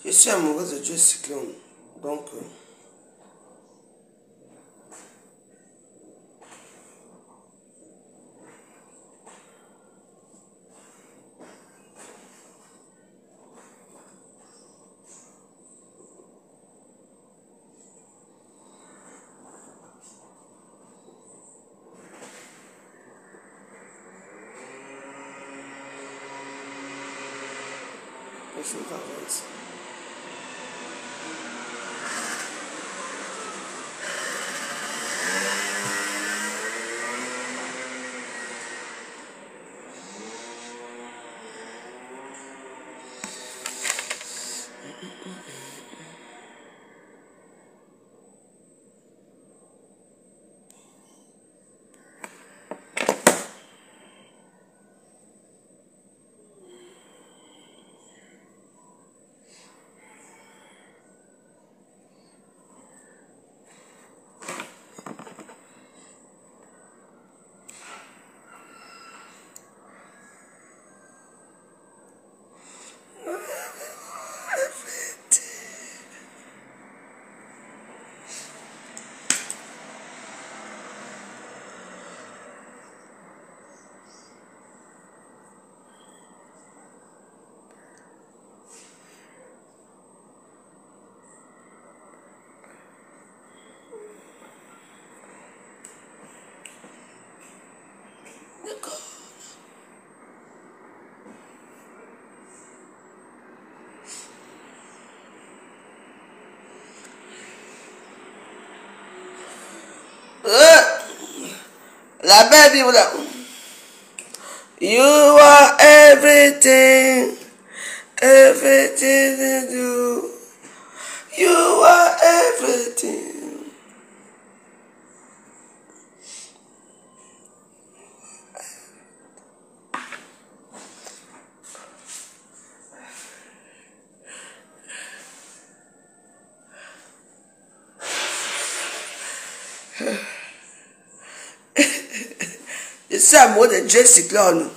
Je suis amoureuse de Dieu Cyclone. Donc... Deixa eu ver isso. La belle Bible. You are everything, everything to do. You are everything. Je suis amoureux de Dieu Cyclone.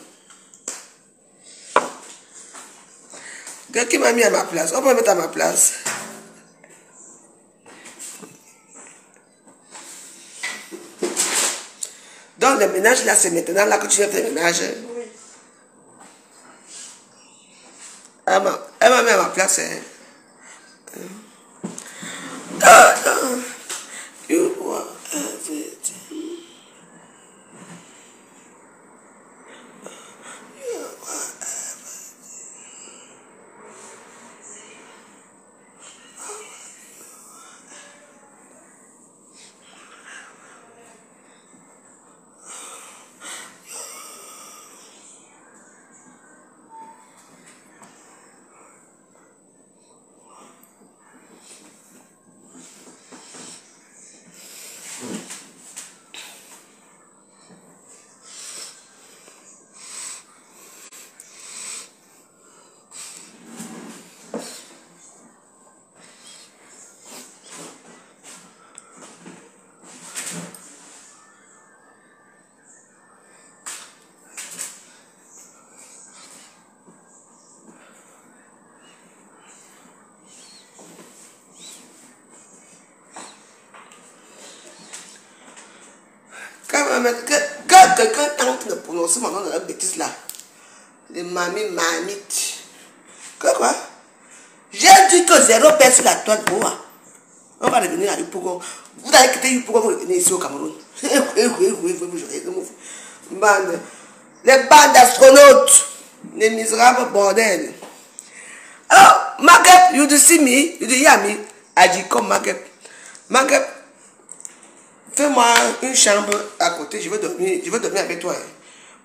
Quelqu'un m'a mis à ma place. On peut me mettre à ma place. Donc le ménage là, c'est maintenant là que tu viens faire le ménage. Oui. Elle m'a mis à ma place. You are everything. Quand quelqu'un tente de prononcer mon nom dans la bêtise là, les mamite. Quoi? J'ai dit que 0 pèse sur la toile pour moi. On va revenir à Yopougon. Vous allez quitter Yopougon pour revenir ici au Cameroun. Les bandes d'astronautes, les misérables bordel. Oh, Magep, you do see me? You do hear me? I dit comme Magep. Magep. Fais-moi une chambre à côté, je veux dormir avec toi.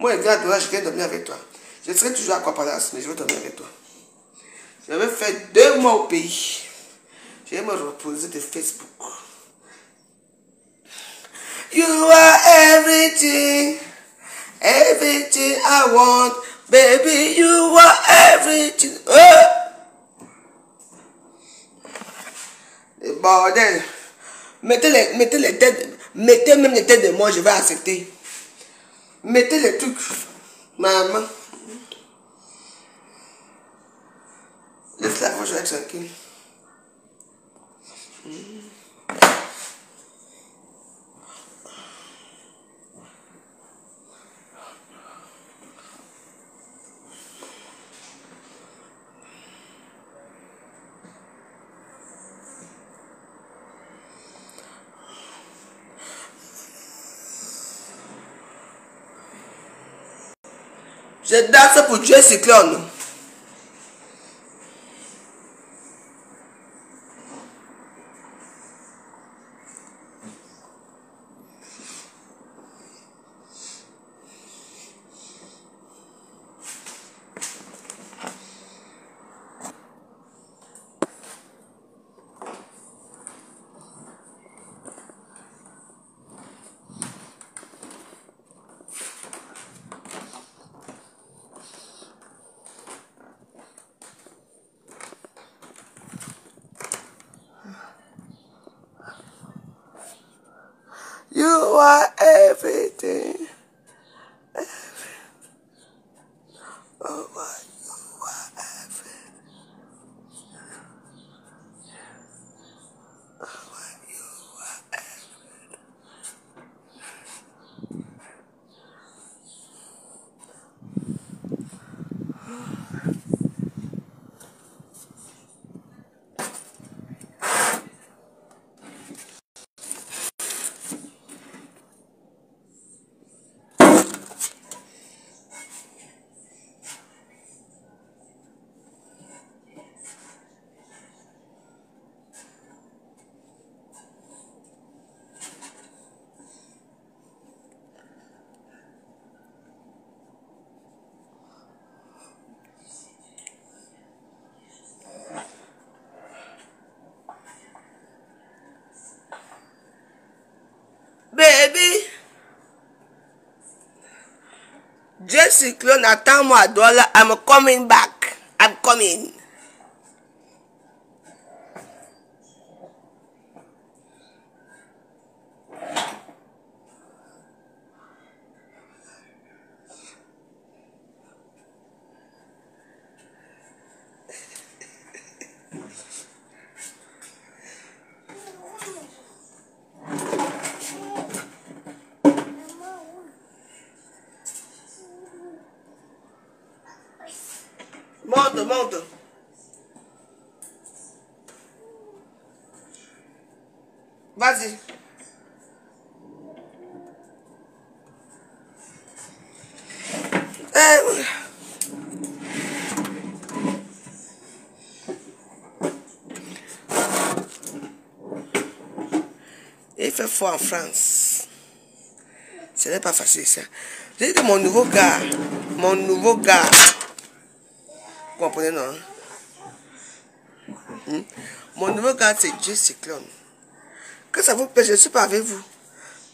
Moi, les gars, je viens dormir avec toi. Je serai toujours à Palace, mais je veux dormir avec toi. Je vais faire 2 mois au pays. Je vais me reposer de Facebook. You are everything, everything I want. Baby, you are everything. Oh! Le bordel. Mettez même les têtes de moi, je vais accepter. Mettez les trucs. Maman. la fois, je vais être tranquille. Je danse pour Dieu Cyclone. You are everything. Oh, what you are everything. Oh, what you are everything. Baby, Dieu Cyclone, attends-moi à Douala. I'm coming back. I'm coming. Monte, monte. Vas-y. Il fait froid en France. Ce n'est pas facile ça. J'ai dit mon nouveau gars. Vous comprenez, non? Mon nouveau gars, c'est Dieu Cyclone. Que ça vous plaît, je ne suis pas avec vous.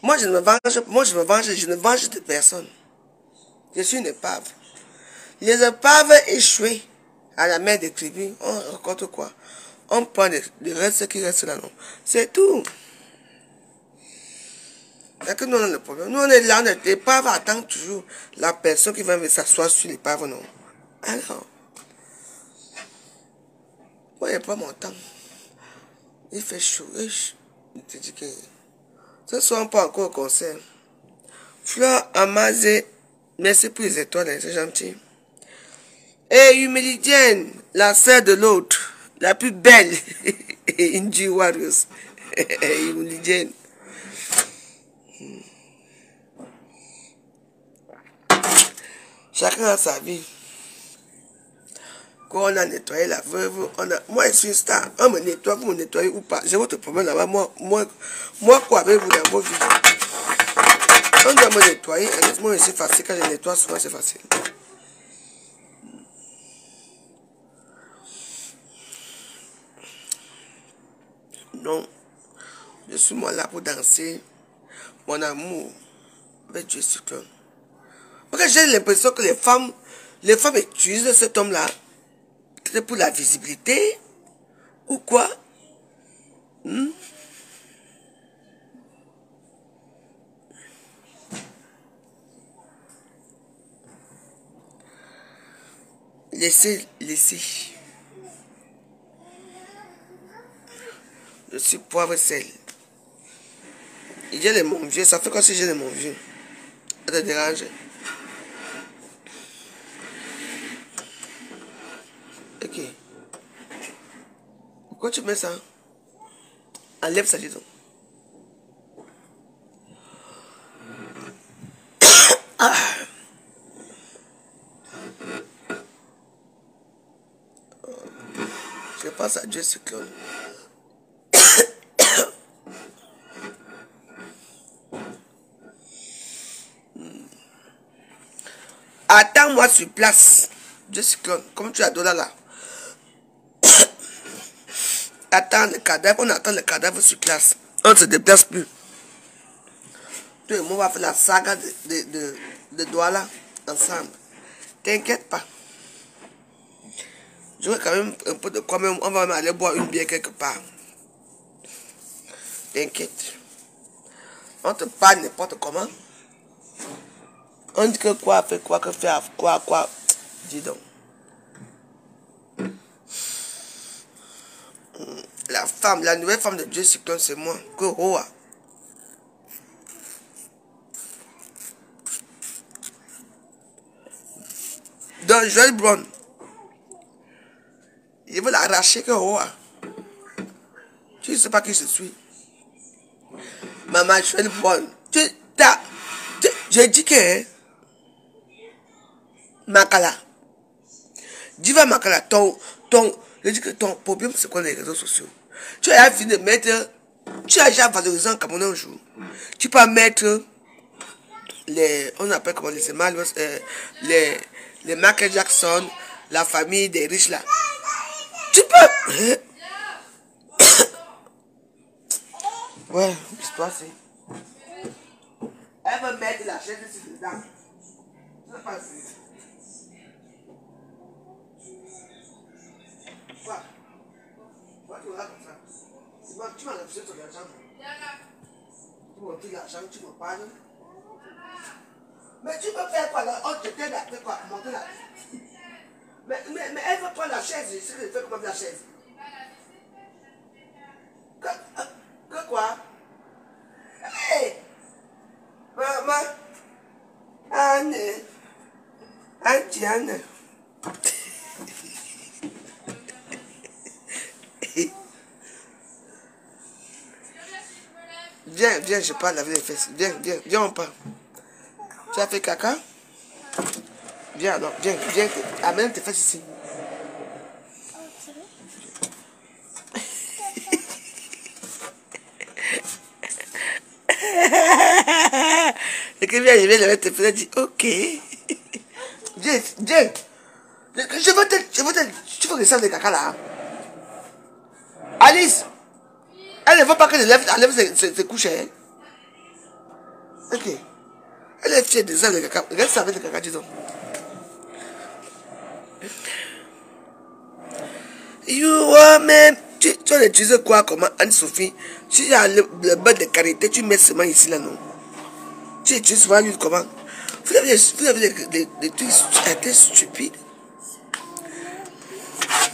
Moi, je ne me venge de personne. Je suis une épave. Les épaves échouées à la mer des tribus, on rencontre quoi? On prend le reste qui reste là, non? C'est tout. C'est que nous, on a le problème. Nous, on est là, l'épave attend toujours la personne qui va s'asseoir sur l'épave, non? Alors, moi, il n'y a pas mon temps. Il fait chaud. Je te dis que ce soir, on peut encore au concert. Fleur Amazé, merci pour les étoiles, c'est gentil. Et Humilidienne, la sœur de l'autre, la plus belle, Inji Warriors. Humilidienne. Chacun a sa vie. Quand on a nettoyé la veuve, moi je suis une star. On me nettoie, vous me nettoyez ou pas. J'ai votre problème là-bas. Moi, quoi avez-vous dans vos vies? On doit me nettoyer. Honnêtement, c'est facile. Quand je nettoie, souvent c'est facile. Donc, je suis moi là pour danser mon amour avec Dieu Cyclone. Parce que j'ai l'impression que les femmes utilisent cet homme-là pour la visibilité ou quoi. Laissez. Je suis poivre sel. J'ai les mon vieux, ça fait comme si j'ai les mon vieux. Ça te dérange? Ok. Pourquoi tu mets ça? Enlève ça, disons. Je pense à Dieu cyclone. Attends-moi sur place. Dieu cyclone. Comme tu as $, là. Attends le cadavre. On attend le cadavre sur place. On ne se déplace plus. Toi et moi, on va faire la saga de Douala ensemble. T'inquiète pas. J'aurai quand même un peu de quoi même. On va même aller boire une bière quelque part. T'inquiète. On te parle n'importe comment. On dit que quoi fait quoi, que faire quoi. Dis donc. La nouvelle femme de Dieu cyclone, c'est moi. Que Hoa. Donc, Joël Brown. Il veut l'arracher que Hoa. Tu ne sais pas qui je suis. Maman Joël Brown. J'ai dit que Makala. Diva Makala, je dis que ton problème, c'est quoi les réseaux sociaux? Tu as fini de mettre. Tu as déjà valorisé en Cameroun un jour. Tu peux mettre les. On appelle comment les mal, les Michael Jackson, la famille des riches là. Tu peux. Ouais, l'histoire c'est. Elle veut mettre la chaise ici dedans. C'est pas sûr. Quoi? Pourquoi tu regardes comme ça? Tu m'as refusé ton argent. Tu m'as pris l'argent, tu me parles. Mais tu peux faire quoi là? On te t'aide à faire quoi? Monter là. Mais elle veut prendre la chaise. C'est ce qu'elle fait comme la chaise. Que quoi? Hey! Maman! Anne! Anne! Viens, je parle avec les fesses. Viens, on parle. Tu as fait caca? Viens alors, viens. Amène tes fesses ici. Et que viens, je vais lever tes fesses et dire, ok. Viens. Je veux te. Tu veux que ça de caca là? Alice! Elle ne veut pas que je lève ses couches. Hein? Ok. Elle est fière de ça, le caca. Regarde ça avec le caca, dis donc. You are même. Tu vas utiliser quoi comment Anne-Sophie? Si tu as le beurre de karité, tu mets seulement ici là, non? Tu utilises souvent l'huile comment? Vous avez des trucs stupides.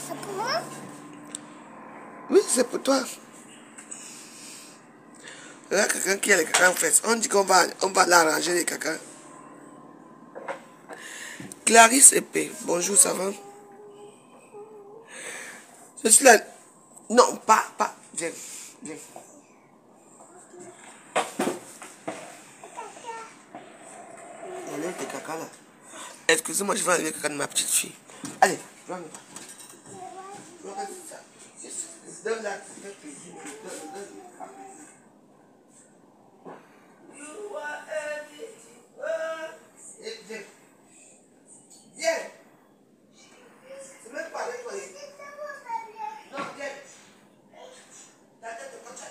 C'est pour moi? Oui, c'est pour toi. Il y a quelqu'un qui a les caca en fait. On dit qu'on va l'arranger les caca. Clarisse Épée, bonjour, ça va? Je suis là. Non, pas. Viens. Enlève tes caca là. Excusez-moi, je vais enlever le caca de ma petite fille. Allez, viens. Donne là. Viens. C'est même pas nettoyé. Non, viens. Ta tête quand tu as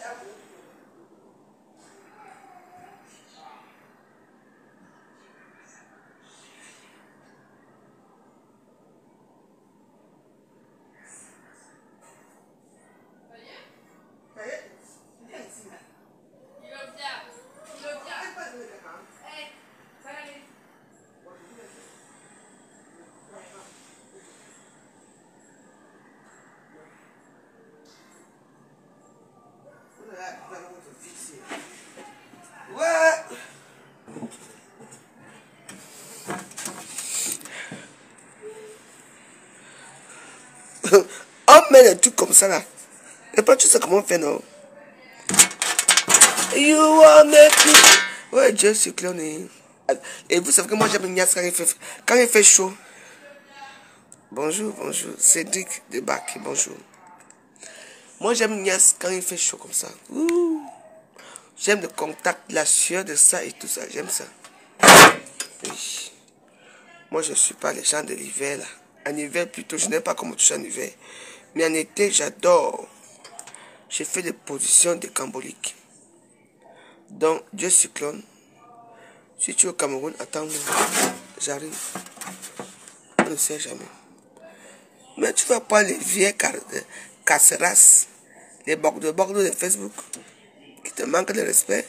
viens ici. Ouais. On met des trucs comme ça là. Et pas tu sais comment on fait, non? You are making. Ouais, Dieu, c'est clair. Et vous savez que moi j'aime Nias quand il fait chaud. Bonjour, bonjour. Cédric débarque, bonjour. Moi j'aime Nias quand il fait chaud comme ça. J'aime le contact, la sueur de ça et tout ça. J'aime ça. Oui. Moi je ne suis pas les gens de l'hiver là. En hiver plutôt, je n'aime pas comment toucher en hiver. Mais en été, j'adore. J'ai fait des positions de cambolique. Donc, Dieu cyclone. Si tu es au Cameroun, attends-moi. J'arrive. On ne sait jamais. Mais tu vas pas les vieilles casseras, les bordeaux de Facebook, qui te manquent de respect.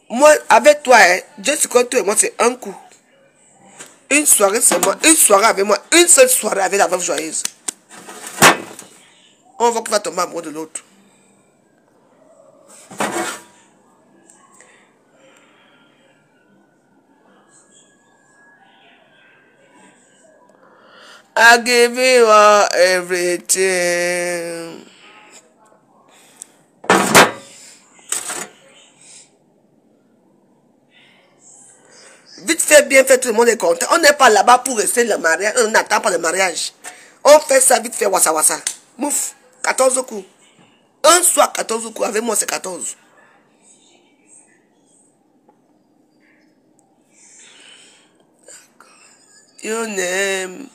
Moi, avec toi, hein, Dieu cyclone, toi et moi, c'est un coup. Une soirée seulement, une soirée avec moi, une seule soirée avec la veuve joyeuse. On voit qu'il va tomber amoureux de l'autre. I give you everything. Vite fait, bien fait, tout le monde est content. On n'est pas là-bas pour rester le mariage. On n'attend pas le mariage. On fait ça vite fait, wassa wassa. Mouf, 14 coups. Un soir, 14 coups. Avec moi, c'est 14. Your name.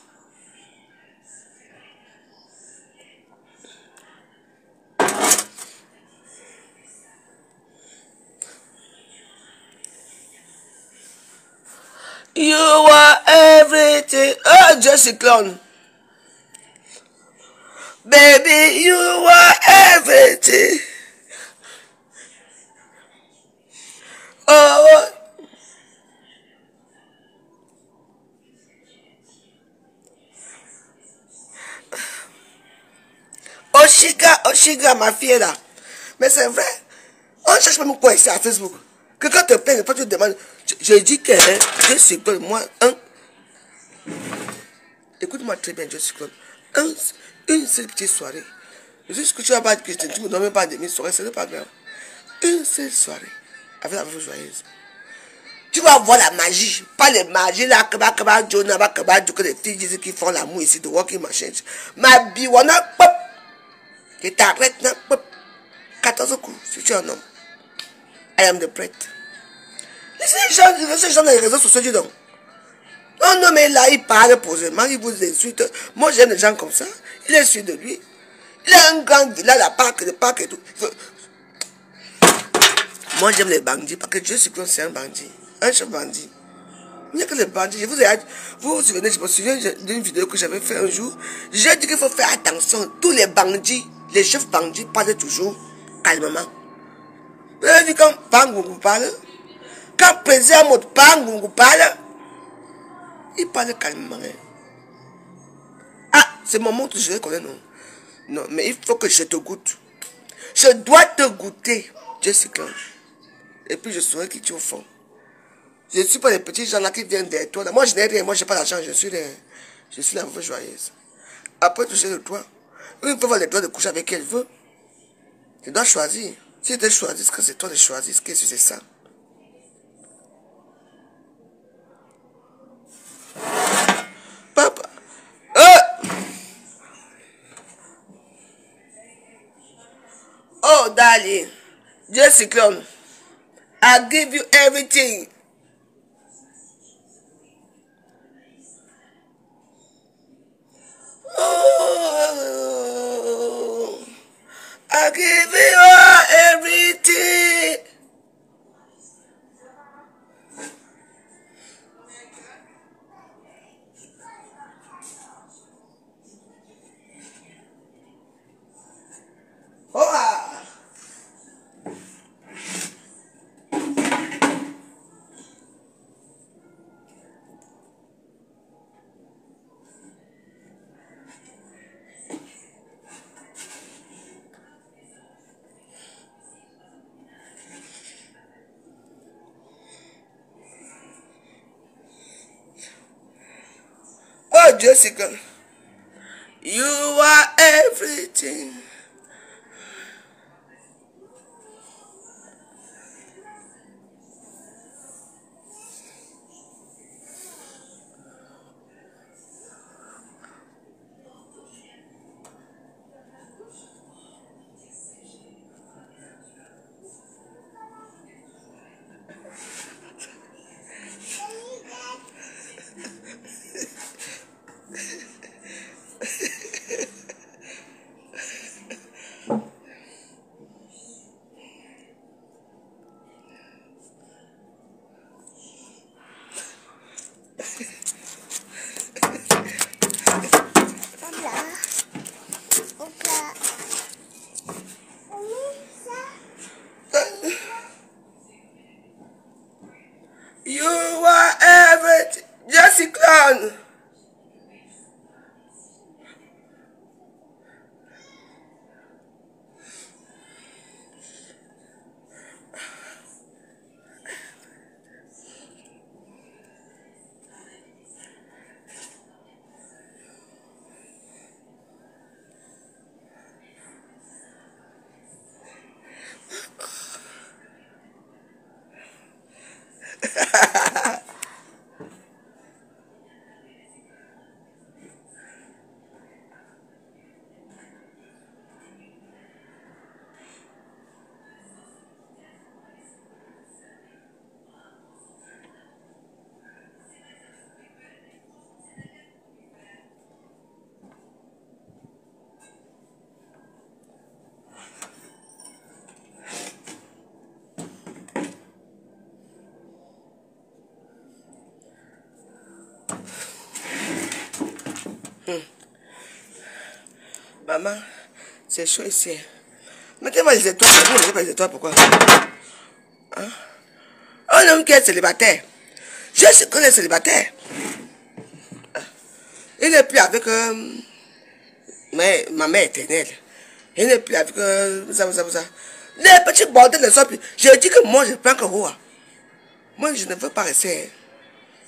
You are everything. Oh, Jesse Clown. Baby, you are everything. Oh, Oshiga, Oshiga, ma fille là. Mais c'est vrai. On cherche même quoi ici à Facebook. Quelqu'un te plaît, toi tu te demandes. Je dis que hein, je suis Claude, moi, écoute-moi très bien, je suis Claude. Une seule petite soirée. Juste que tu vas pas que tu ne me donnes même pas demi soirée, ce n'est pas grave. Une seule soirée. Avec la veuve joyeuse. Tu vas voir la magie. Pas les magies là, que les filles disent qu'ils font l'amour ici, de walking machine. Ma biwana, pop. Et t'arrêtes, pop. 14 coups, si tu es un homme. I am the prêtre. Laissez les gens dans les réseaux sociaux, dis donc. Un homme est là, il parle posément, il vous insulte. Moi, j'aime les gens comme ça. Il est sûr de lui. Il a un grand village, la parc, le parc et tout. Moi, j'aime les bandits parce que Dieu suis que c'est un bandit. Un chef bandit. Il n'y a que les bandits. Vous vous souvenez, je me souviens d'une vidéo que j'avais fait un jour. J'ai dit qu'il faut faire attention. Tous les bandits, les chefs bandits parlent toujours calmement. Vous avez vu quand Bangougou parle? Quand président Mot Bangougou parle, il parle calmement. Hein. Ah, c'est mon mot que je vais connaître, non? Non, mais il faut que je te goûte. Je dois te goûter, Jessica. Et puis je saurai qui tu es au fond. Je ne suis pas les petits gens là qui viennent derrière toi. Moi, je n'ai rien, moi, je n'ai pas d'argent. Je suis la veuve joyeuse. Après toucher le toit, une peut avoir le droit de coucher avec qui elle veut. Tu dois choisir. Si tu choisis, que c'est toi de choisir, qu'est-ce que c'est ça? Papa. Oh, darling. Jessica, I give you everything. Oh, I give you everything. Oh, ah. Jessica. You are everything. You are everything. Jessica. Maman, c'est chaud ici. Mettez-moi les étoiles. Vous ne mettez pas les étoiles, pourquoi? Hein? Un homme qui est célibataire. Je sais qu'on est célibataire. Il n'est plus avec ma mère éternelle. Il n'est plus avec ça. Les petits bordels ne sont plus. Je dis que moi, je prends que vous. Moi, je ne veux pas rester.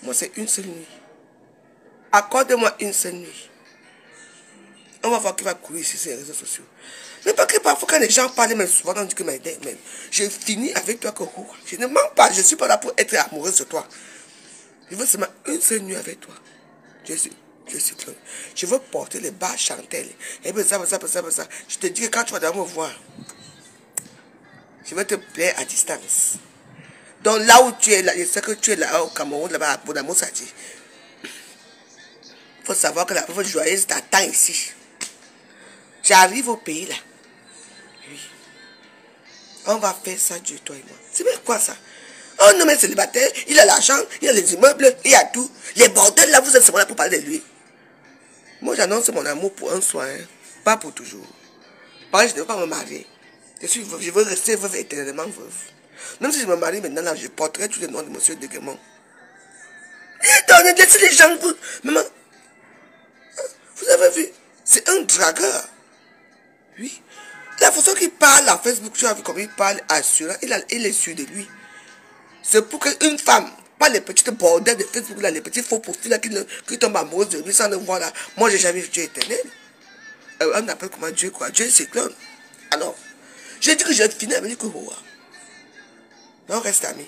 Moi, c'est une seule nuit. Accorde-moi une seule nuit. On va voir qui va courir ici sur les réseaux sociaux. Mais parce que parfois, quand les gens parlent, même souvent, on dit que je finis avec toi que je ne mens pas. Je ne suis pas là pour être amoureuse de toi. Je veux seulement une seule nuit avec toi. Je veux porter les bas chantelles. Et puis ça. Je te dis que quand tu vas me voir, je vais te plaire à distance. Donc là où tu es, là, je sais que tu es là au Cameroun, là-bas à Bonamo Sadi. Il faut savoir que la pauvre joyeuse t'attend ici. J'arrive au pays là. Oui. On va faire ça, Dieu, toi et moi. C'est bien quoi ça? Un homme est célibataire, il a l'argent, il a les immeubles, il a tout. Les bordels là, vous êtes seulement là pour parler de lui. Moi j'annonce mon amour pour un soin, pas pour toujours. Parce que je ne veux pas me marier. Je veux rester veuve éternellement veuve. Même si je me marie maintenant là, je porterai tous les noms de monsieur de Guémon. Laissez les gens. Maman, vous avez vu? C'est un dragueur. Oui. La façon qu'il parle à Facebook, tu as vu comment il parle assurant, il est sûr de lui. C'est pour qu'une femme, pas les petites bordels de Facebook, là, les petits faux profils là, qui tombent amoureux de lui sans le voir là. Moi, j'ai jamais vu Dieu éternel. On appelle comment Dieu quoi? Dieu c'est clone. Alors, j'ai dit que je finis avec lui que vous. Non, reste ami.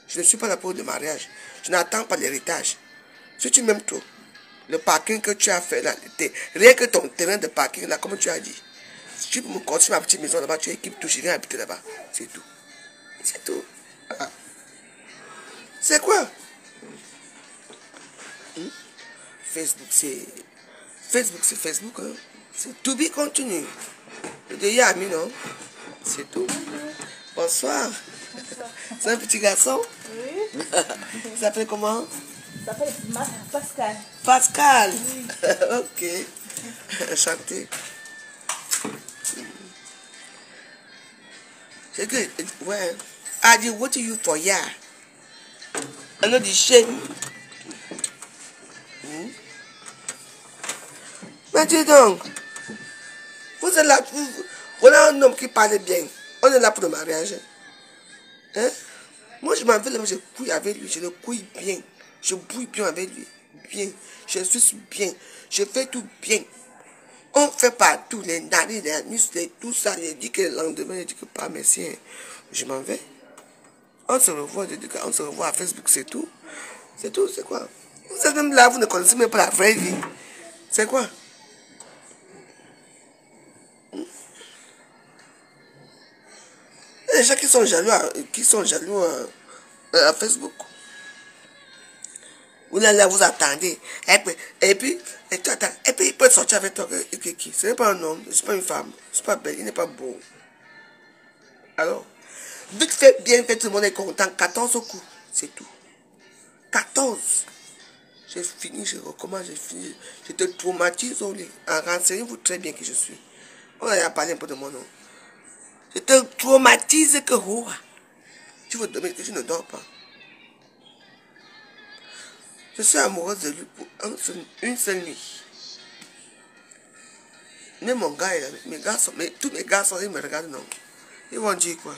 Je ne suis pas là pour le mariage. Je n'attends pas l'héritage. Si tu m'aimes trop, le parking que tu as fait là, rien que ton terrain de parking là, comme tu as dit. Si tu peux me construire ma petite maison là-bas, tu équipes tout, je viens habiter là-bas. C'est tout. C'est tout. Ah. C'est quoi? Facebook, c'est... Facebook, c'est Facebook. Hein? C'est to be continue. Le déjà ami, non? C'est tout. Bonsoir. C'est un petit garçon? Oui. Il s'appelle comment? Il s'appelle Pascal. Pascal. Oui. Ok. Enchanté. C'est que, ouais. I did what to you for ya. I know the shame. Mais dis donc, vous êtes là pour... Voilà un homme qui parle bien. On est là pour le mariage. Hein? Moi, je m'en vais là, je couille avec lui. Je le couille bien. Je bouille bien avec lui. bien. Je suis bien. Je fais tout bien. On fait partout, les narines, les muscles, tout ça. Je dis que le lendemain, je dis que pas merci. Hein. Je m'en vais. On se revoit, je dis qu'on se revoit à Facebook, c'est tout. C'est tout, c'est quoi? Vous êtes même là, vous ne connaissez même pas la vraie vie. C'est quoi? Il y a des gens qui sont jaloux à Facebook. Vous là, vous attendez. Et puis, il peut sortir avec toi. Qui? Ce n'est pas un homme, ce n'est pas une femme, ce n'est pas belle, il n'est pas beau. Alors, vite fait, bien fait, tout le monde est content. 14 coups, c'est tout. 14. J'ai fini, je recommence, j'ai fini. Je te traumatise au lit. Renseignez-vous très bien qui je suis. On a parlé un peu de mon nom. Je te traumatise que roi. Tu veux dormir, que je ne dors pas. Je suis amoureuse de lui pour une seule nuit. Même mon gars, tous mes garçons, ils me regardent, non. Ils vont dire quoi?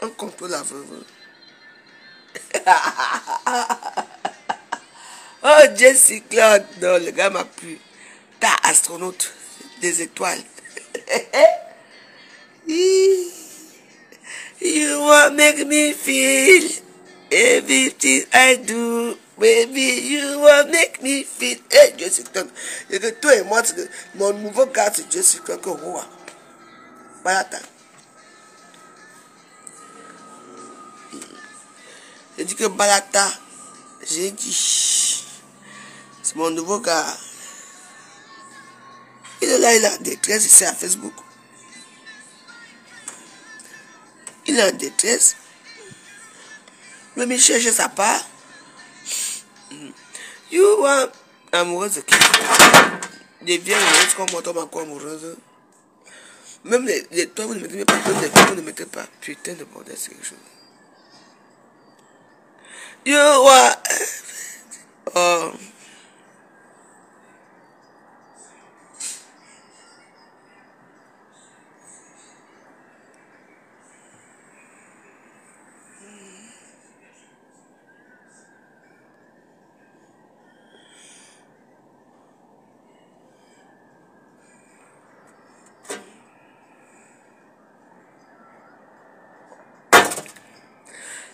On contrôle la veuve. Oh, Jessie Claude, non, le gars m'a plu. T'as astronaute des étoiles. You want make me feel everything I do. Baby, you want make me feel. Hey, Jessie Claude. Et que toi et moi, mon nouveau gars, c'est Jessie Claude que roi. Balata. J'ai dit que Balata, j'ai dit. C'est mon nouveau gars. Il est là, il a en détresse ici à Facebook. Il est en détresse. Même il cherche sa part. You want amoureuse de qui? Deviens amoureuse comme moi, tombe encore amoureuse. Même les toi, vous ne mettez pas, même les filles, vous ne mettez pas. Putain de bordel, c'est quelque chose. You want. Oh.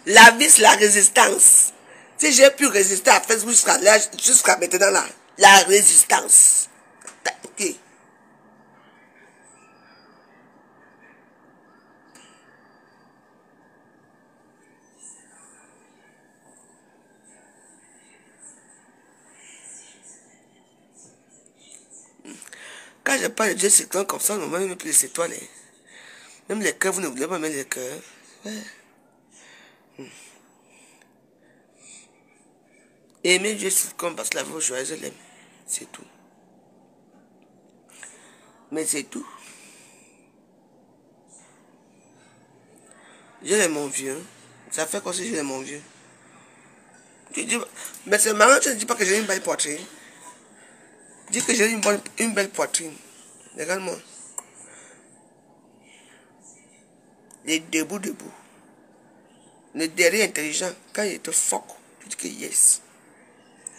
La vie, c'est la résistance. Si j'ai pu résister à Facebook jusqu'à maintenant, là, la résistance. Ok. Quand je parle de Dieu, c'est comme ça, on même plus les étoiles. Même les cœurs, vous ne voulez pas mettre les cœurs. Aimer Dieu, c'est comme parce que la vie joyeuse, je l'aime. C'est tout. Mais c'est tout. Je l'aime mon vieux. Ça fait comme si je l'aime mon vieux. Tu dis, mais c'est marrant, tu ne dis pas que j'ai une belle poitrine. Dis que j'ai une belle poitrine. Regarde-moi. Les debout. Le derrière intelligent, quand il te fuck, tu dis que yes.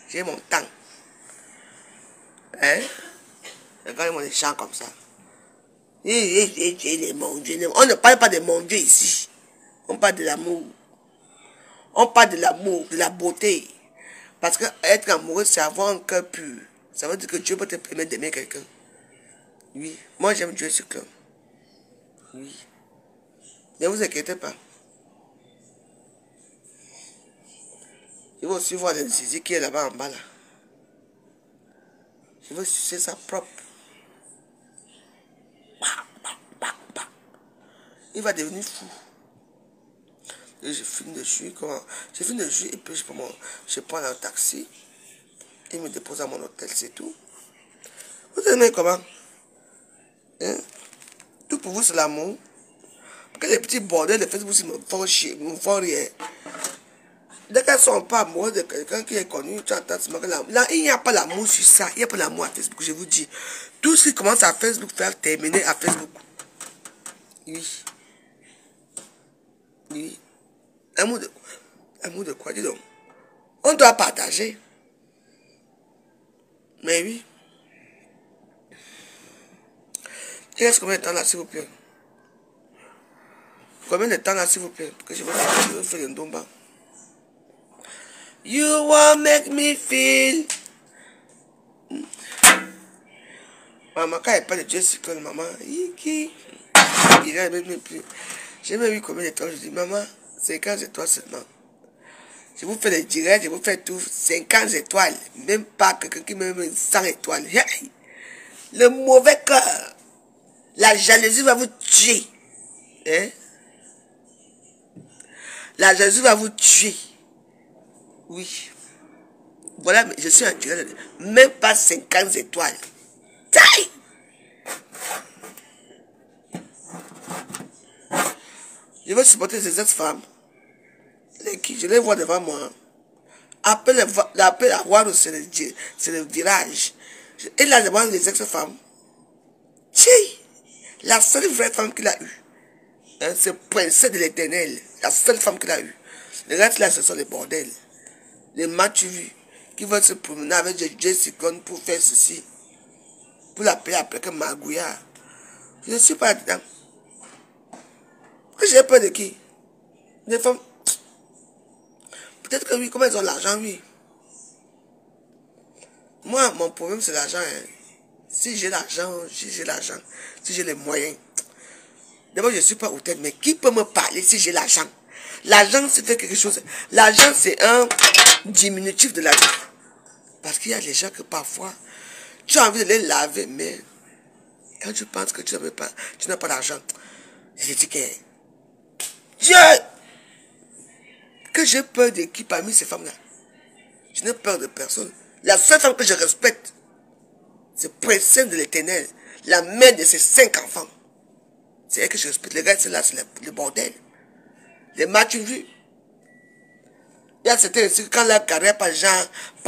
J'ai mon temps. Hein? Regarde-moi les chants comme ça. On ne parle pas de mon Dieu ici. On parle de l'amour. On parle de l'amour, de la beauté. Parce que être amoureux, c'est avoir un cœur pur. Ça veut dire que Dieu peut te permettre d'aimer quelqu'un. Oui. Moi, j'aime Dieu sur cœur. Oui. Ne vous inquiétez pas. Je veux aussi voir le zizi qui est là-bas en bas là. Je veux sucer sa propre. Il va devenir fou. Et je finis de jouer, et puis je prends un taxi. Il me dépose à mon hôtel, c'est tout. Vous aimez comment? Hein? Tout pour vous, c'est l'amour. Parce que les petits bordels de Facebook me font chier, me font rire. Dès qu'elles ne sont pas amoureuses de quelqu'un qui est connu, tu entends que là, il n'y a pas l'amour sur ça. Il n'y a pas l'amour à Facebook, je vous dis. Tout ce qui commence à Facebook, faire terminer à Facebook. Oui. Oui. Amour de quoi, dis donc? On doit partager. Mais oui. Il reste combien de temps là, s'il vous plaît? Combien de temps là, s'il vous plaît? Que je vais faire le ndomba. You won't make me feel. Maman, quand elle parle de Jessica, maman, il a même plus. J'ai même vu combien de temps, je dis, maman, 50 étoiles seulement. Je vous fais les directs, je vous fais tout, 50 étoiles. Même pas quelqu'un qui me met 100 étoiles. Le mauvais cœur, la jalousie va vous tuer. Hein? La jalousie va vous tuer. Oui. Voilà, je suis en direct. Même pas 50 étoiles. Taille! Je veux supporter ces ex-femmes. Je les vois devant moi. Après la voir, c'est le virage. Et là, devant les ex-femmes. La seule vraie femme qu'il a eue. Hein, c'est Princesse de l'Éternel. La seule femme qu'il a eue. Le reste là, ce sont les bordels. Les matchs vus. Qui veulent se promener avec Jessica pour faire ceci. Pour l'appeler après que Magouya. Je ne suis pas dedans. J'ai peur de qui? Des femmes. Peut-être que oui, comme elles ont l'argent, oui. Moi, mon problème, c'est l'argent. Hein. Si j'ai l'argent, si j'ai les moyens. D'abord, je ne suis pas hôtel, mais qui peut me parler si j'ai l'argent? L'argent, c'est quelque chose. L'argent, c'est un diminutif de la vie. Parce qu'il y a des gens que parfois, tu as envie de les laver, mais quand tu penses que tu n'as pas d'argent, je te dis que Dieu, que j'ai peur de qui parmi ces femmes-là? Je n'ai peur de personne. La seule femme que je respecte, c'est Princesse de l'Éternel, la mère de ses 5 enfants. C'est elle que je respecte. Les gars, c'est là, c'est le bordel. Les matchs vus. Il y a certains aussi, quand la carrière pas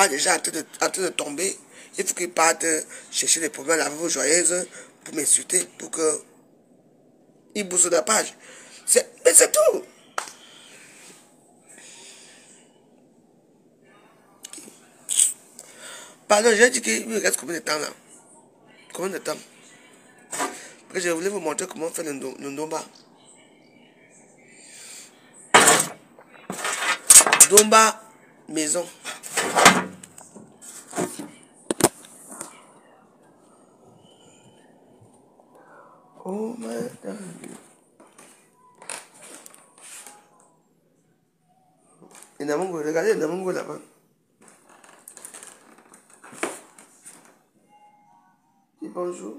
déjà en train de tomber, il faut qu'ils partent chercher des problèmes à la veuve joyeuse pour m'insulter, pour que ils bousent la page. Mais c'est tout. Pardon, j'ai dit qu'il me reste combien de temps là? Combien de temps? Parce que je voulais vous montrer comment faire le ndomba. Ndomba maison. Oh my God. Et Namongo, regardez Namongo là-bas. Dis bonjour.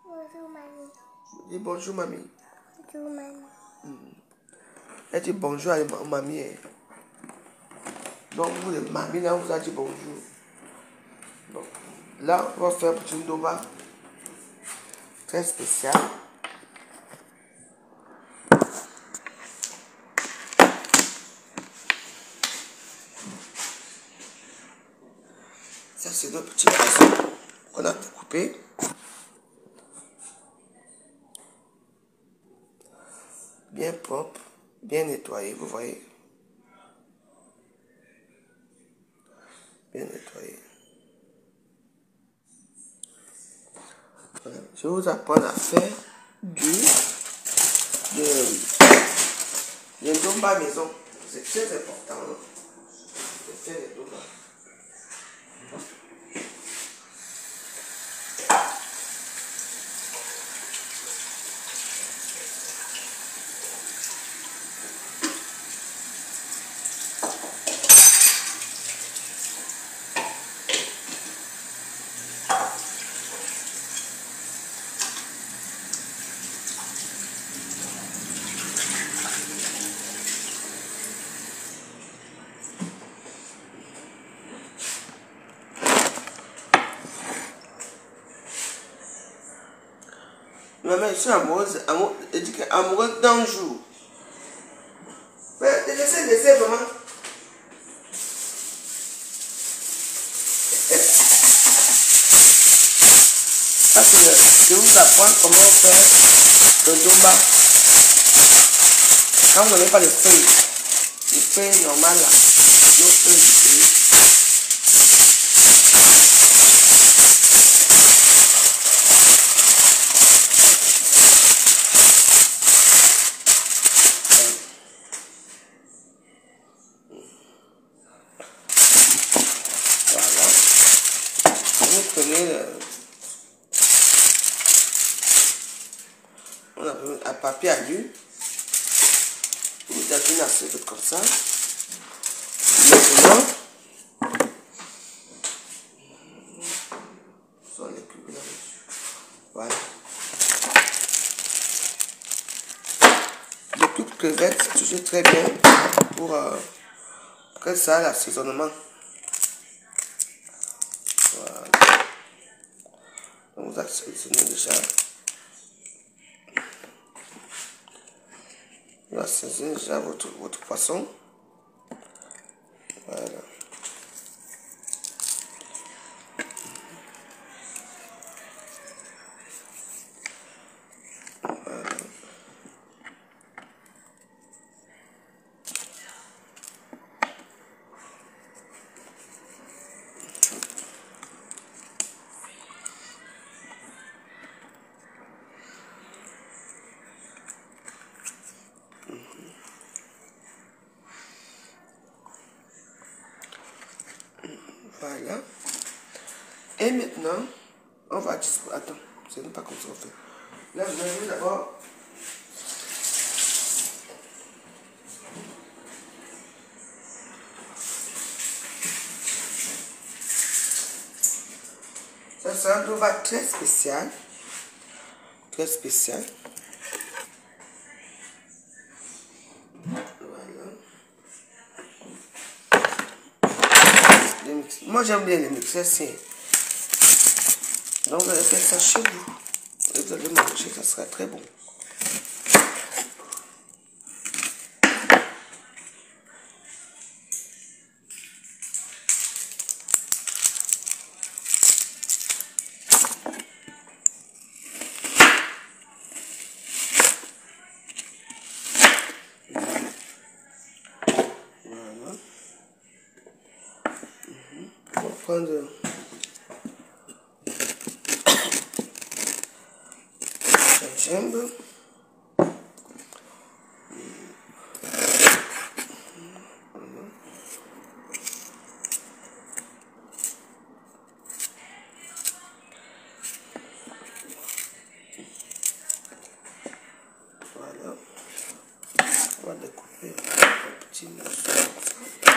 Bonjour, mamie. Dis bonjour, mamie. Bonjour, mamie. Elle dit bonjour à mamie. Donc, vous, les mamies, là, vous avez dit bonjour. Donc, là, on va faire un petit ndomba très spécial. Ça, c'est notre petit poisson qu'on a coupé. Bien propre, bien nettoyé, vous voyez. Bien nettoyé. Voilà. Je vais vous apprendre à faire du ndomba maison. C'est très important de faire les ndomba. Maman, je suis amoureuse d'un jour. Mais laissez, maman. Parce que je vais vous apprendre comment faire le ndomba. Quand vous n'avez pas les feuilles normales là, nos feuilles du pays. donner on a besoin d'un papier alu. Dans une assiette comme ça. Maintenant, sur les cubes là-dessus. Voilà. Les cubes crevettes, c'est toujours très bien pour que ça a l'assaisonnement. Voilà. Donc vous assaisonnez déjà. Vous assaisonnez déjà votre poisson. Voilà. Voilà. Voilà. Et maintenant, on va disposer. Attends, ce n'est pas comme ça qu'on fait. Là, je vais d'abord. Ça, c'est un repas très spécial. Très spécial. Moi j'aime bien les mixer, c'est. Donc vous allez faire ça chez vous. Et vous allez manger, ça sera très bon. Voilà. On va prendre gingembre. Voilà. On va découper un petit morceau comme ça.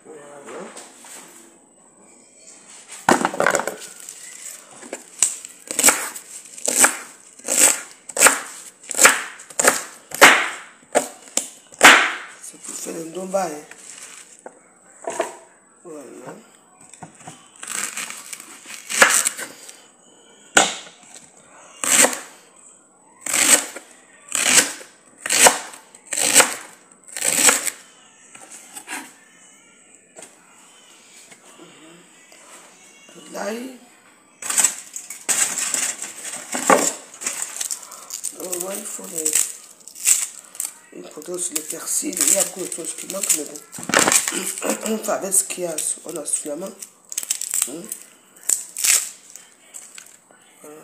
Voilà. C'est pour faire le ndomba. Voilà. De l'ail. Normalement, il faut les. Il faudrait aussi le persil. Il y a beaucoup de choses qui manquent, mais bon. On fait avec ce qu'il y a. On a suffisamment. Voilà.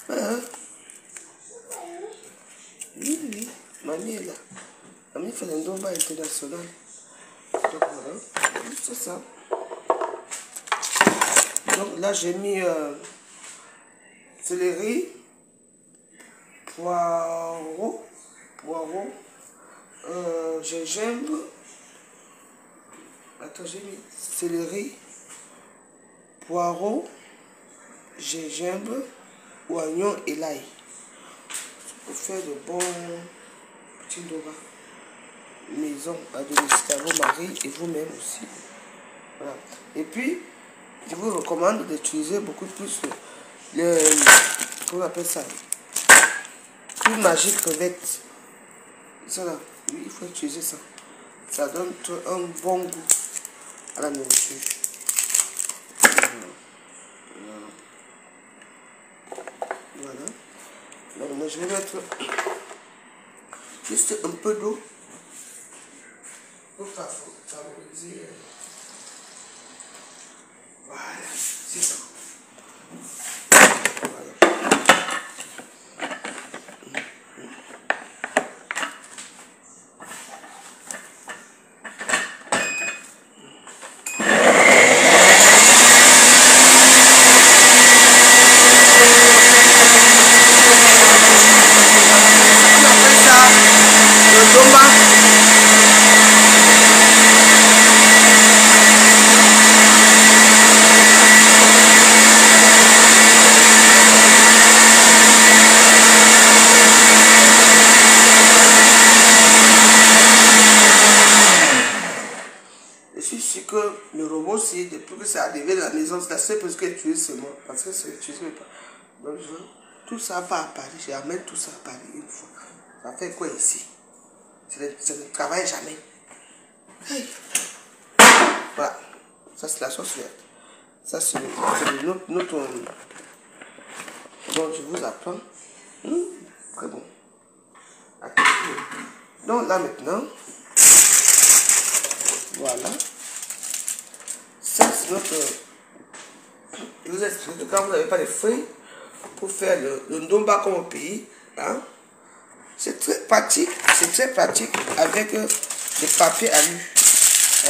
Voilà. Oui. Mamie est là. Mamie fait un ndomba international. Donc voilà. C'est ça. Donc là, j'ai mis céleri, poireau, gingembre. Attends, j'ai mis céleri, poireau, gingembre, oignon et l'ail. Pour faire de bons petits ndomba maison à domicile à vos maris et vous-même aussi. Voilà. Et puis, je vous recommande d'utiliser beaucoup plus le, comment on appelle ça, Cube Magique crevette. Ça là, oui, il faut utiliser ça. Ça donne un bon goût à la nourriture. Voilà. Maintenant, je vais mettre juste un peu d'eau pour favoriser. Voilà, c'est ça. Je suis sûr que le robot aussi, depuis que ça arrivé dans la maison, c'est la seule chose que tu c'est moi. Parce que tu ne sais pas. Donc tout ça va à Paris. J'amène tout ça à Paris une fois. Ça fait quoi ici? Ça ne travaille jamais. Hey. Voilà. Ça c'est la sauce verte. Ça c'est notre. Donc je vous apprends. Très bon. Donc là maintenant. Voilà. Ça, c'est notre... Je vous explique que quand vous n'avez pas de feuilles pour faire le ndomba comme au pays, hein, c'est très pratique. C'est très pratique avec des papiers alu.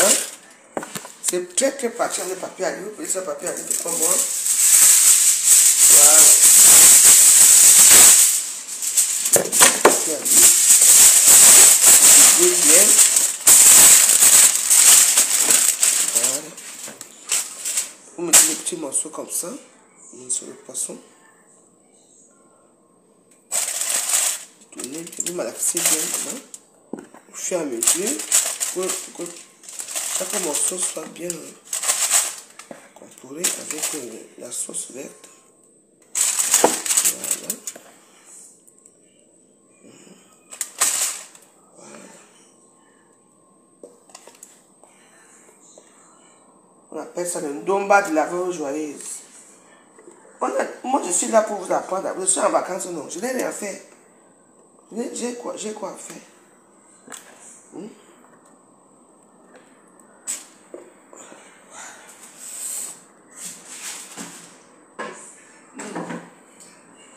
Hein. C'est très pratique avec des papiers alu. Vous pouvez faire papier alu de 3 mois. Voilà. Papier alu. Vous bien. Vous mettez les petits morceaux comme ça sur le poisson. Tournez, vous malaxez bien maintenant. Au fur et à mesure pour que chaque morceau soit bien composé avec la sauce verte. Voilà. On appelle ça le ndomba de la veuve joyeuse. Moi, je suis là pour vous apprendre. Je suis en vacances, non. Je n'ai rien fait. J'ai quoi faire.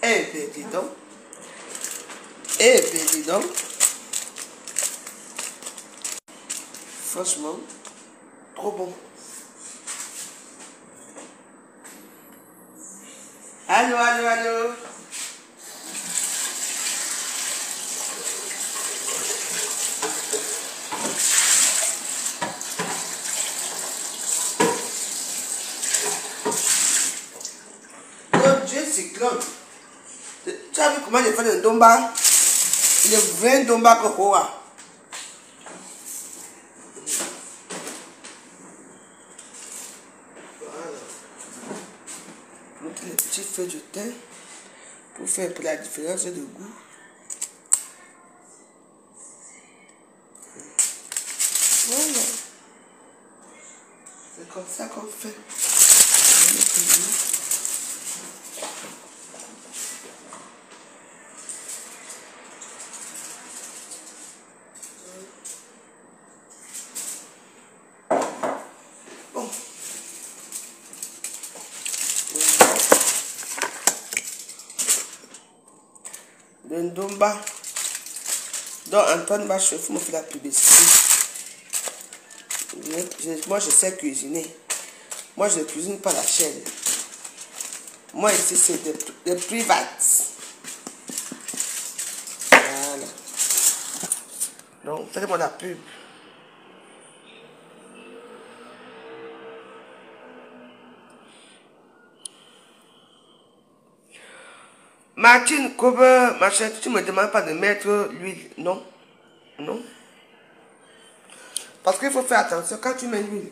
Eh bien, dis donc. Eh bien, dis donc. Franchement, trop bon. Allô, allô, allô. Oh Dieu, c'est Claude. Tu as vu comment j'ai fait le ndomba? Le vrai ndomba cocoa. Les petits feuilles de thym pour faire la différence de goût. Voilà. C'est comme ça qu'on fait. Bon. Le ndomba dont Antoine Bachef me fait la publicité. Moi je sais cuisiner. Moi je ne cuisine pas la chaîne. Moi ici c'est des privates. Voilà. Donc faites-moi la pub. Martine Kobe, ma chérie, tu ne me demandes pas de mettre l'huile. Non. Non. Parce qu'il faut faire attention quand tu mets l'huile.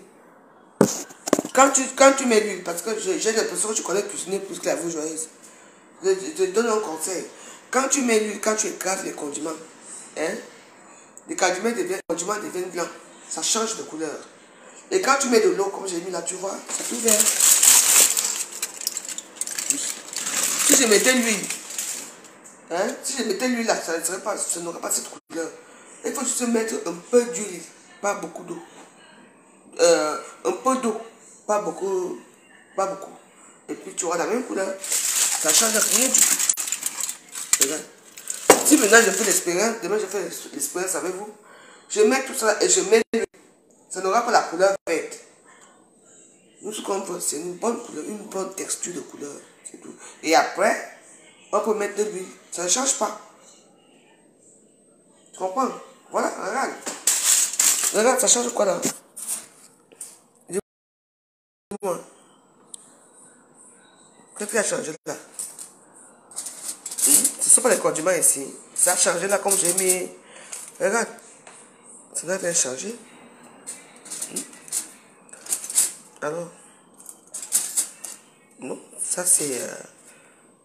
Quand tu mets l'huile, parce que j'ai l'impression que tu connais cuisiner plus que la veuve joyeuse. Je te donne un conseil. Quand tu mets l'huile, quand tu écrases les condiments, hein, les condiments deviennent blancs. Ça change de couleur. Et quand tu mets de l'eau, comme j'ai mis là, tu vois, c'est tout vert. Si je mettais l'huile, hein, si je mettais l'huile là, ça n'aurait pas cette couleur. Il faut juste mettre un peu d'huile, pas beaucoup d'eau. Un peu d'eau, pas beaucoup, pas beaucoup. Et puis tu auras la même couleur. Ça change rien du tout. Regarde. Si maintenant je fais l'expérience, demain je fais l'expérience avec vous, je mets tout ça et je mets l'huile. Ça n'aura pas la couleur verte. Nous, ce qu'on veut, c'est une bonne couleur, une bonne texture de couleur. C'est tout. Et après, on peut mettre de l'huile. Ça ne change pas. Tu comprends? Voilà, regarde. Regarde, ça change quoi là? Dis-moi. Qu'est-ce qui a changé là? Ce ne sont pas les condiments ici. Ça a changé là comme j'ai mis. Regarde. Ça doit bien changer. Alors. Non, ça c'est...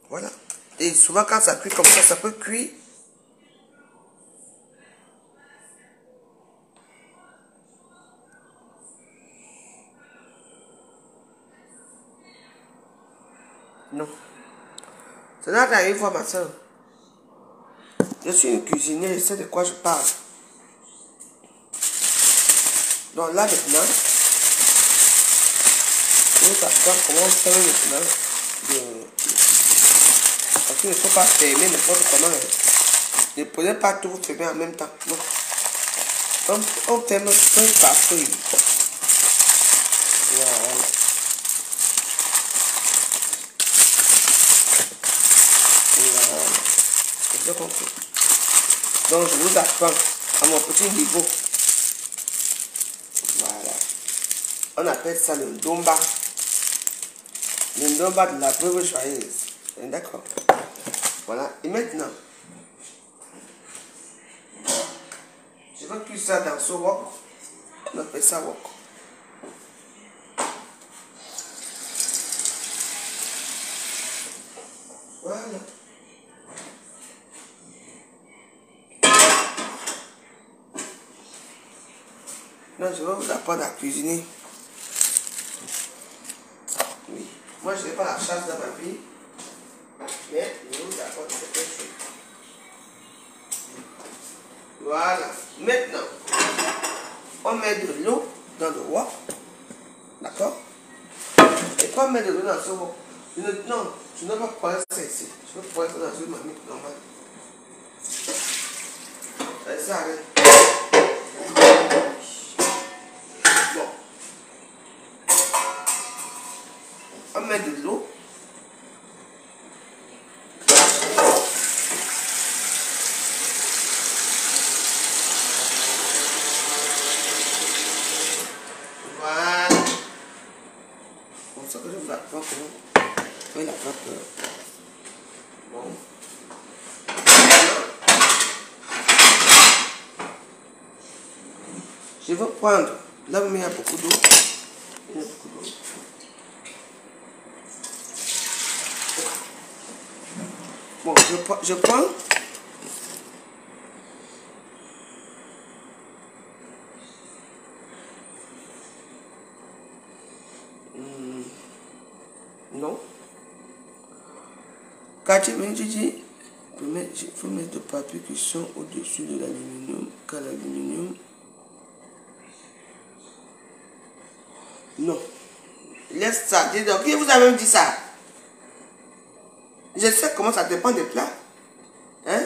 voilà. Et souvent quand ça cuit comme ça peut cuire. Non. C'est là qu'arrive voir ma soeur. Je suis une cuisinière, je sais de quoi je parle. Donc là maintenant, nous apprendre comment faire maintenant. Parce qu'il ne faut pas fermer n'importe comment. Ne prenez pas tout fermer en même temps. Non. On ferme feuille par feuille. Voilà. Voilà. C'est bien compris. Donc je vous apprends à mon petit niveau. Voilà. On appelle ça le ndomba. Le ndomba de la preuve joyeuse. D'accord. Voilà. Et maintenant, je vais cuire ça dans ce wok. On appelle ça wok. Voilà. Non, je vais vous apprendre à cuisiner. Oui. Moi, je n'ai pas la chance dans ma vie. Mais je vais vous apprendre certaines choses. Voilà. Maintenant, on met de l'eau dans le wok. D'accord? Et quand on met de l'eau dans ce wok, non, je ne vais pas prendre ça ici. Je vais prendre ça dans une marmite normale. Et ça arrête. Bon. On met de l'eau. Voilà. Comme ça que je vous apprends comment. Oui, la vapeur. Bon. Je vais prendre. Là, il y a beaucoup d'eau. Il y a beaucoup d'eau. Bon, je prends. Non. Quand tu me dis, il faut mettre du papier cuisson au-dessus de l'aluminium. Car l'aluminium. Non. Laisse ça. Dis donc, qui vous a même dit ça? Je sais comment ça dépend des plats. Hein?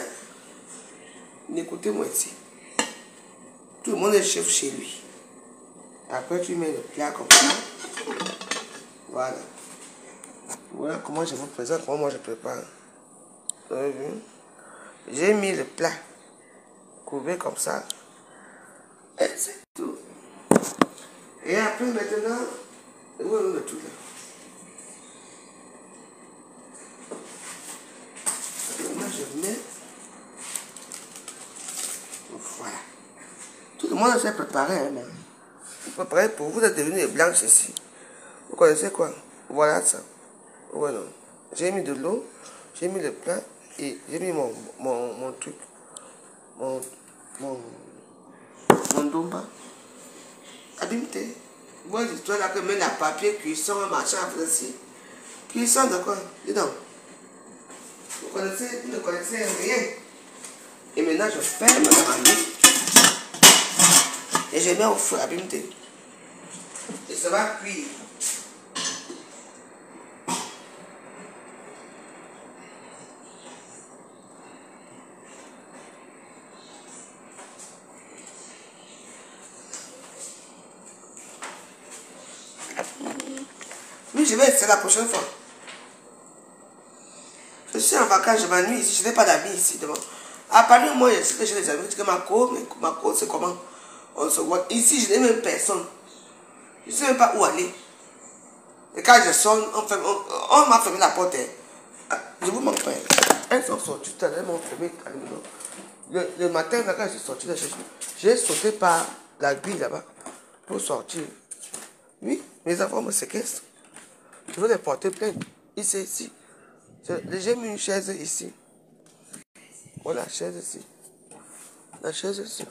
Écoutez-moi ici. Tout le monde est chef chez lui. Après, tu mets le plat comme ça. Voilà. Voilà comment je vous présente, comment moi je prépare. Vous avez vu? J'ai mis le plat courbé comme ça. Et c'est tout. Et après, maintenant, voilà le tout là. Maintenant, je mets. Voilà. Tout le monde s'est préparé. Hein, préparé pour vous êtes devenus blanches ici. Vous connaissez quoi? Voilà ça. Voilà. J'ai mis de l'eau, j'ai mis le plat et j'ai mis mon truc. Mon ndomba. Abîme-t-elle. Moi, l'histoire là que même la papier cuisson, machin, aussi. Cuisson de quoi? Dis donc. Vous ne connaissez rien. Et maintenant, je ferme la nuit. Et je mets au feu, abîme-t-elle. Et ça va cuire. Oui, je vais essayer la prochaine fois. Je suis en vacances, je m'ennuie ici, je n'ai pas d'amis ici devant. À Paris, moi, je sais que j'ai des amis, je dis que ma cour, c'est comment on se voit. Ici, je n'ai même personne. Je ne sais même pas où aller. Et quand je sonne, on m'a fermé la porte. Ah, je vous montre. Elles sont sorties tout à l'heure, elles m'ont fermé à la maison. Le matin, là, quand je suis sorti, j'ai sauté par la grille là-bas pour sortir. Oui, mes enfants me séquestrent. Je veux les porter plainte. Ici. J'ai mis une chaise ici. Voilà, la chaise ici. La chaise ici.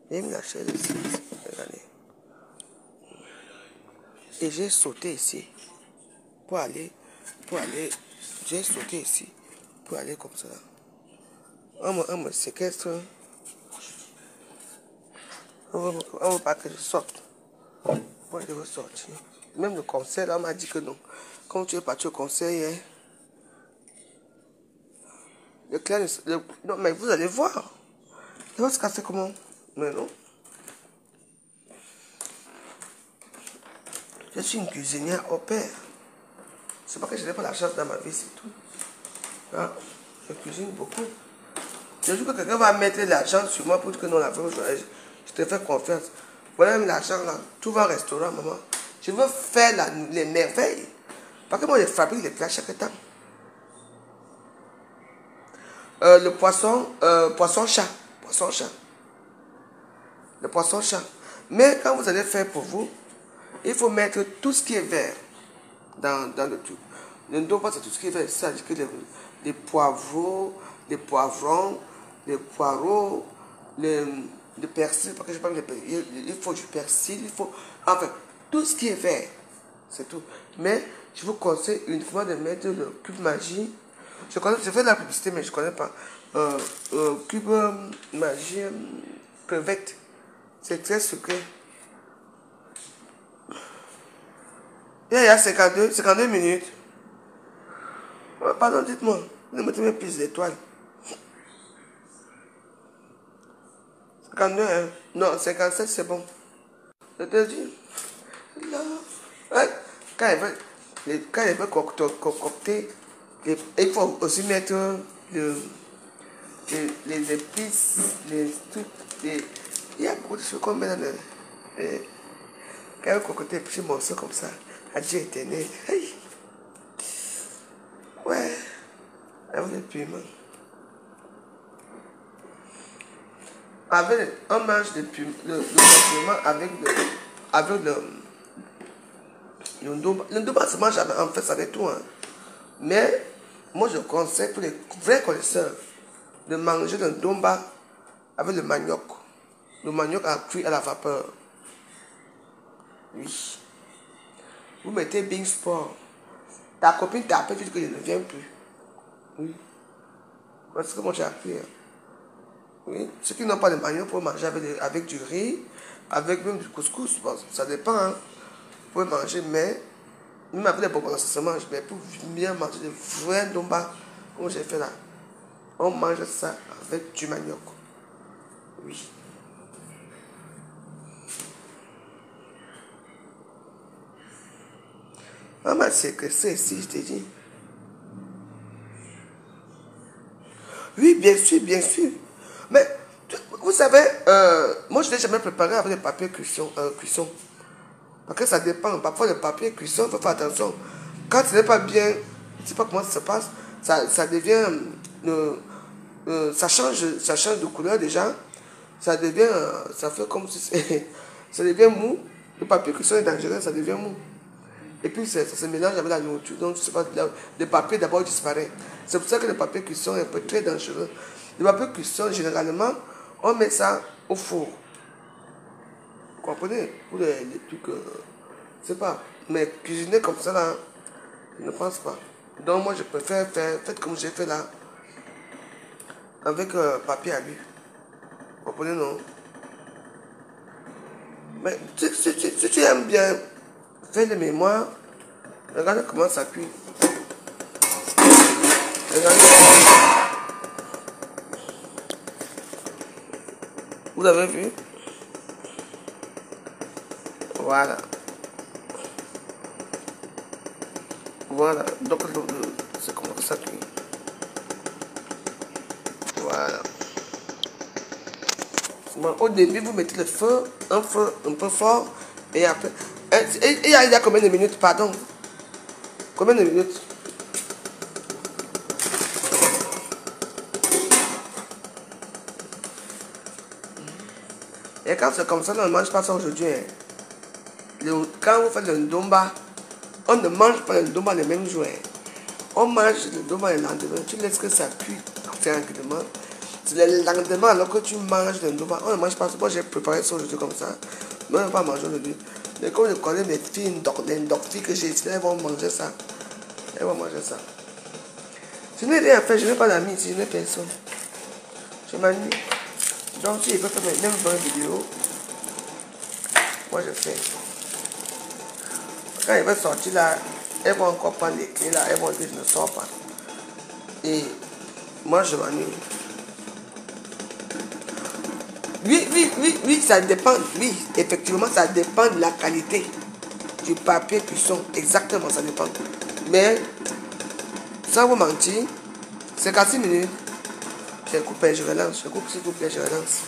J'ai mis la chaise ici. Regardez. Et j'ai sauté ici. Pour aller. J'ai sauté ici. Pour aller comme ça. On me séquestre. On veut pas que je sorte. Moi, je veux sortir. Même le conseil, là, on m'a dit que non. Quand tu es parti au conseil, hein, le client, non, mais vous allez voir. Il va se casser comment? Mais non. Je suis une cuisinière au pair. C'est pas que je n'ai pas la chance dans ma vie, c'est tout. Ah, je cuisine beaucoup. Je dis que quelqu'un va mettre l'argent sur moi pour dire que non, la femme, je te fais confiance. Voilà l'argent là. Tu vas au restaurant, maman. Je veux faire les merveilles. Parce que moi, je fabrique les plats chaque temps. Le poisson chat. Le poisson chat. Mais quand vous allez faire pour vous, il faut mettre tout ce qui est vert dans le truc. Le ndoba, c'est tout ce qui est vert. C'est-à-dire que les poivrons, les poivrons, les poireaux, le persil, parce que je parle de persil, il faut du persil, il faut. Enfin, tout ce qui est vert, c'est tout. Mais je vous conseille uniquement de mettre le cube magie. Je fais de la publicité, mais je ne connais pas. Cube magie crevette. C'est très secret. Il y a 52 minutes. Pardon, dites-moi. Ne mettez même plus d'étoiles. 52, hein? Non, 57, c'est bon. Je te dis. Quand il veut concocter, il faut aussi mettre les épices, les trucs. Il y a beaucoup de choses qu'on met dans le. Quand il concocter des petits morceaux comme ça, à Dieu éternel. Hey. Ouais, avec le piment. On mange le piment avec le ndoba. Le ndoba se mange en fait avec tout. Hein. Mais moi je conseille pour les vrais connaisseurs de manger le ndoba avec le manioc. Le manioc a cuit à la vapeur. Oui. Vous mettez Bing Sport. Ta copine t'appelle, tu dis que je ne viens plus. Oui. Parce que moi j'ai appris. Hein. Oui. Ceux qui n'ont pas de manioc pour manger avec du riz, avec même du couscous. Bon, ça dépend. Hein. Vous pouvez manger, mais même avec les bonbons, ça se mange. Mais pour bien manger de vrais ndomba, comme j'ai fait là, on mange ça avec du manioc. Oui. Maman, c'est que c'est ici, je te dis. Oui, bien sûr, bien sûr. Mais, vous savez, moi, je n'ai jamais préparé avec des papiers cuisson. Parce que ça dépend. Parfois, le papier cuisson, il faut faire attention. Quand ce n'est pas bien, je ne sais pas comment ça se passe, ça devient. Ça change de couleur déjà. Ça devient. Ça fait comme si ça devient mou. Le papier cuisson est dangereux, ça devient mou. Et puis ça se mélange avec la nourriture. Donc, je sais pas, le papier d'abord disparaît. C'est pour ça que le papier cuisson est un peu très dangereux. Le papier cuisson, généralement, on met ça au four. Vous comprenez? Pour les trucs, je sais pas. Mais cuisiner comme ça, là, je ne pense pas. Donc, moi, je préfère faire, faites comme j'ai fait là, avec papier à lui. Vous comprenez, non? Mais si tu aimes bien faire les mémoires, regardez comment ça cuit. Regardez. Vous avez vu? Voilà. Voilà. Donc, c'est comment ça cuit. Voilà. Bon, au début, vous mettez le feu un peu fort. Et après. Et il y a combien de minutes, pardon? Combien de minutes? Et quand c'est comme ça, on ne mange pas ça aujourd'hui. Hein. Quand vous faites le ndomba, on ne mange pas le ndomba le même jour. Hein. On mange le ndomba le lendemain. Tu laisses que ça cuit tranquillement. C'est le lendemain alors que tu manges le ndomba. On ne mange pas ça. Moi j'ai préparé ça aujourd'hui comme ça. Mais on ne va pas manger aujourd'hui. Mais comme je connais mes filles, les docteurs que j'ai, elles vont manger ça. Elles vont manger ça. Je n'ai rien fait, je n'ai pas d'amis ici, je n'ai personne. Je m'ennuie. Donc si ils peuvent faire même une vidéo, moi je fais. Quand ils vont sortir là, elles vont encore prendre les clés là, elles vont dire je ne sors pas. Et moi je m'ennuie. Oui, ça dépend. Oui, effectivement, ça dépend de la qualité du papier cuisson. Exactement, ça dépend. Mais, sans vous mentir, c'est 6 minutes. Je coupe et je relance. Je coupe, s'il vous plaît, je relance.